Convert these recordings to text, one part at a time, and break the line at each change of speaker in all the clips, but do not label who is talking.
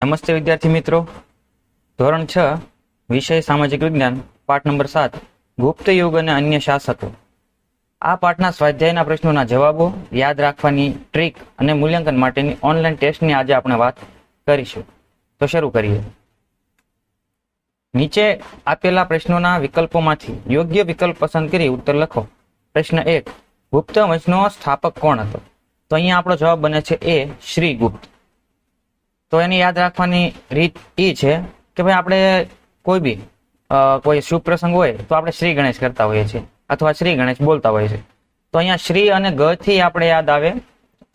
નમસ્તે વિદ્યાર્થી મિત્રો, ધોરણ 6 વિષય સામાજિક વિજ્ઞાન પાઠ નંબર 7 ગુપ્ત યુગ અને અન્ય શાસકો. આ પાઠના સ્વાધ્યાયના પ્રશ્નોના જવાબો, યાદ રાખવાની ટ્રીક અને મૂલ્યાંકન માટેની ઓનલાઈન ટેસ્ટની આજે આપણે વાત કરીશું. તો શરૂ કરીએ. નીચે આપેલા પ્રશ્નોના વિકલ્પોમાંથી યોગ્ય વિકલ્પ પસંદ કરી ઉત્તર લખો. પ્રશ્ન 1, ગુપ્ત વંશનો સ્થાપક કોણ હતો? તો અહીંયા આપણો જવાબ બને છે એ, શ્રી ગુપ્ત. તો એને યાદ રાખવાની રીત એ છે કે ભાઈ આપણે કોઈ શુભ પ્રસંગ હોય તો આપણે શ્રી ગણેશ કરતા હોઈએ છીએ અથવા શ્રી ગણેશ બોલતા હોઈએ છીએ. તો અહીંયા શ્રી અને ગ થી આપણે યાદ આવે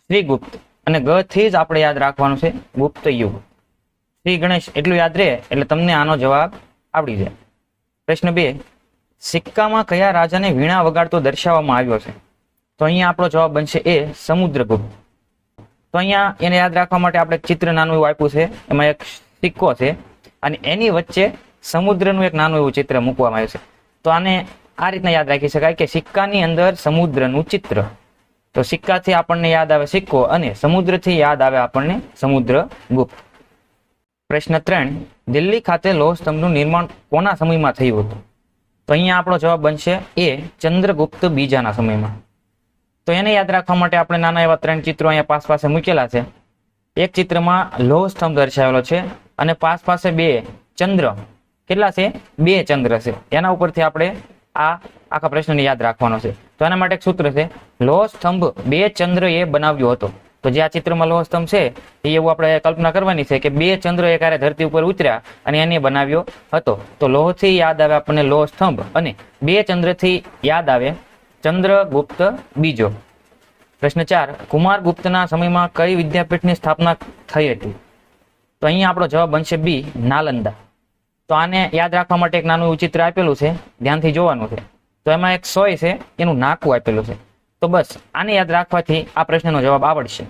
શ્રી ગુપ્ત અને ગ થી જ આપણે યાદ રાખવાનું છે ગુપ્ત યુગ. શ્રી ગણેશ એટલું યાદ રહે એટલે તમને આનો જવાબ આવડી જાય. પ્રશ્ન 2, સિક્કામાં કયા રાજાને વીણા વગાડતો દર્શાવવામાં આવ્યો છે? તો અહીંયા આપણો જવાબ બનશે એ, સમુદ્રગુપ્ત. તો અહીંયા એને યાદ રાખવા માટે આપણે ચિત્ર નાનું એવું આપ્યું છે, એમાં એક સિક્કો છે અને એની વચ્ચે સમુદ્રનું એક નાનું એવું ચિત્ર મૂકવામાં આવ્યું છે. તો આને આ રીતના યાદ રાખી શકાય કે સિક્કાની અંદર સમુદ્રનું ચિત્ર. તો સિક્કાથી આપણને યાદ આવે સિક્કો અને સમુદ્રથી યાદ આવે આપણને સમુદ્રગુપ્ત. પ્રશ્ન 3, દિલ્હી ખાતે લોહ સ્તંભનું નિર્માણ કોના સમયમાં થયું હતું? તો અહીંયા આપણો જવાબ બનશે એ, ચંદ્રગુપ્ત બીજાના સમયમાં. તો એને યાદ રાખવા માટે આપણે નાના એવા 3 ચિત્રો અહીંયા પાસે મૂકેલા છે. એક ચિત્રમાં લોહ સ્તંભ દર્શાવેલો છે અને પાસે 2 ચંદ્ર. કેટલા છે? 2 ચંદ્ર છે. એના ઉપરથી આપણે આ આખા પ્રશ્નને યાદ રાખવાનો છે. તો એના માટે એક સૂત્ર છે, લોહ સ્તંભ 2 ચંદ્ર એ બનાવ્યો હતો. તો જે આ ચિત્રમાં લોહ સ્તંભ છે એ એવું આપણે કલ્પના કરવાની છે કે 2 ચંદ્ર એકારે ધરતી ઉપર ઉતર્યા અને એને બનાવ્યો હતો. તો લોહથી યાદ આવે આપણને લોહ સ્તંભ અને 2 ચંદ્રથી યાદ આવે ચંદ્રગુપ્ત બીજો. પ્રશ્ન 4, કુમારગુપ્તના સમયમાં કઈ વિદ્યાપીઠની સ્થાપના થઈ હતી? તો અહીંયા આપણો જવાબ બનશે બી, નાલંદા. તો આને યાદ રાખવા માટે એક નાનું ચિત્ર આપેલું છે, ધ્યાનથી જોવાનું છે. તો એમાં એક સોય છે, એનું નાકું આપેલું છે. તો બસ આને યાદ રાખવાથી આ પ્રશ્નનો જવાબ આવડશે.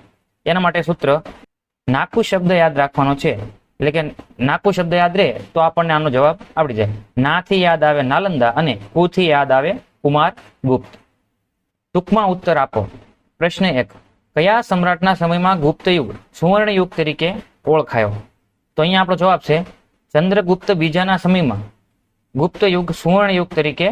એના માટે સૂત્ર, નાકું શબ્દ યાદ રાખવાનો છે. એટલે કે નાકું શબ્દ યાદ રહે તો આપણને આનો જવાબ આવડી જાય. નાથી યાદ આવે નાલંદા અને કુથી યાદ આવે કુમારગુપ્ત. ટૂંકમાં ઉત્તર આપો. પ્રશ્ન 1, કયા સમ્રાટના સમયમાં ગુપ્ત યુગ સુવર્ણ યુગ તરીકે ઓળખાયો? તો અહીંયા આપણો જવાબ છે ચંદ્રગુપ્ત બીજાના સમયમાં ગુપ્ત યુગ સુવર્ણ યુગ તરીકે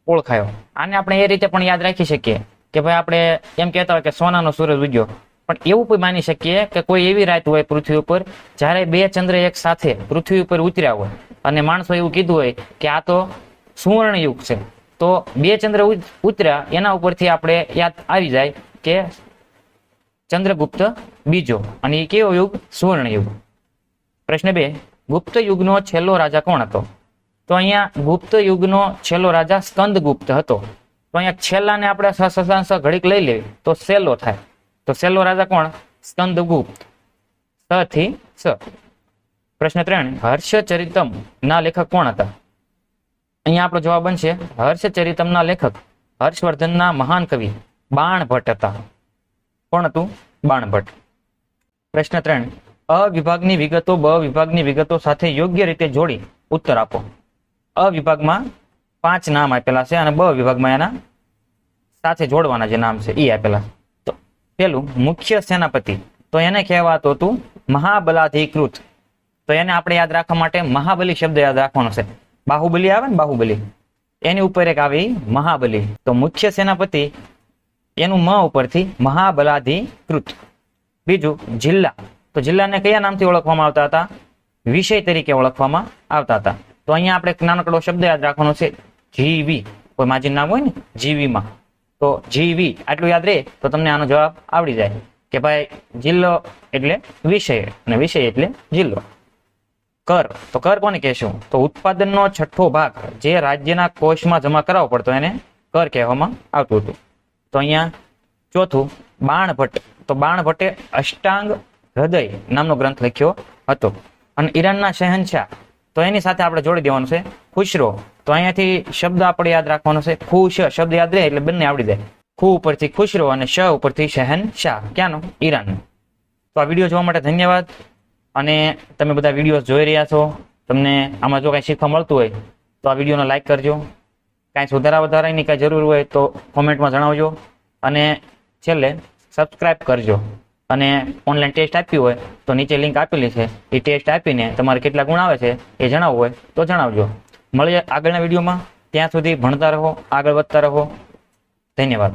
ઓળખાયો. આને આપણે એ રીતે પણ યાદ રાખી શકીએ કે ભાઈ આપણે એમ કહેતા હોય કે સોનાનો સૂરજ ઉગ્યો, પણ એવું પણ માની શકીએ કે કોઈ એવી રાત હોય પૃથ્વી ઉપર જ્યારે 2 ચંદ્ર એક સાથે પૃથ્વી ઉપર ઉતર્યા હોય અને માણસો એવું કીધું હોય કે આ તો સુવર્ણ યુગ છે. તો 2 ચંદ્ર ઉતર્યા એના ઉપરથી આપણે યાદ આવી જાય કે ચંદ્રગુપ્ત બીજો અને એ કેવો યુગ? સુવર્ણ યુગ. પ્રશ્ન 2, ગુપ્ત યુગનો છેલ્લો રાજા કોણ હતો? તો અહીંયા ગુપ્ત યુગનો છેલ્લો રાજા સ્કંદગુપ્ત હતો. તો અહીંયા છેલ્લાને આપણે સસાંશ ઘડીક લઈ લેવી તો છેલ્લો થાય. તો છેલ્લો રાજા કોણ? સ્કંદગુપ્ત. સ થી સ. પ્રશ્ન 3, હર્ષચરિતમ ના લેખક કોણ હતા? અહીંયા આપણો જવાબ બનશે હર્ષચરિતમના લેખક હર્ષવર્ધનના મહાન કવિ બાણભટ્ટ હતા. કોણ હતું? બાણભટ્ટ. પ્રશ્ન 3, અ વિભાગની વિગતો બ વિભાગની વિગતો સાથે યોગ્ય રીતે જોડી ઉત્તર આપો. અ વિભાગમાં 5 નામ આપેલા છે અને બ વિભાગમાં એના સાથે જોડવાના જે નામ છે એ આપેલા. તો પેલું મુખ્ય સેનાપતિ, તો એને કહેવાતું હતું મહાબલાધિકૃત. તો એને આપણે યાદ રાખવા માટે મહાબલી શબ્દ યાદ રાખવાનો છે. બાહુબલી આવે ને, બાહુબલી, એની ઉપર એક આવે મહાબલી. તો મુખ્ય સેનાપતિ એનું મ ઉપરથી મહાબલાધિકૃત. બીજું જિલ્લા, તો જિલ્લાને કયા નામથી ઓળખવામાં આવતા હતા? વિષય તરીકે ઓળખવામાં આવતા હતા. તો અહીંયા આપણે એક નાનકડો શબ્દ યાદ રાખવાનો છે, જીવી. કોઈ માજીનું નામ હોય ને જીવીમાં, તો જીવી આટલું યાદ રહે તો તમને આનો જવાબ આવડી જાય કે ભાઈ જિલ્લો એટલે વિષય અને વિષય એટલે જિલ્લો. કર, તો કર કોને કહેશું? તો ઉત્પાદનનો 6થો ભાગ જે રાજ્યના કોષમાં જમા કરાવવો પડતો એને કર કહેવામાં આવતું હતું. તો અહીંયા ચોથું બાણભટ્ટ, તો બાણભટ્ટે અષ્ટાંગ હૃદય નામનો ગ્રંથ લખ્યો હતો. અને ઈરાનના શહેનશાહ, તો એની સાથે આપણે જોડી દેવાનું છે ખુશરો. તો અહીંયાથી શબ્દ આપણે યાદ રાખવાનો છે ખુશ. શબ્દ યાદ રહે એટલે બંને આવડી જાય. ખુ ઉપરથી ખુશરો અને શ ઉપરથી શહેનશાહ. ક્યાંનો? ઈરાન. તો આ વિડીયો જોવા માટે ધન્યવાદ. અને તમે બધા વિડીયો જોઈ રહ્યા છો, તમને આમાં જો કાંઈ શીખવા મળતું હોય તો આ વિડીયોને લાઈક કરજો. કાંઈ સુધારા વધારાની કાંઈ જરૂર હોય તો કોમેન્ટમાં જણાવજો અને છેલ્લે સબસ્ક્રાઇબ કરજો. અને ઓનલાઈન ટેસ્ટ આપી હોય તો નીચે લિંક આપેલી છે, એ ટેસ્ટ આપીને તમારે કેટલા ગુણ આવે છે એ જણાવવું હોય તો જણાવજો. મળીએ આગળના વિડીયોમાં. ત્યાં સુધી ભણતા રહો, આગળ વધતા રહો. ધન્યવાદ.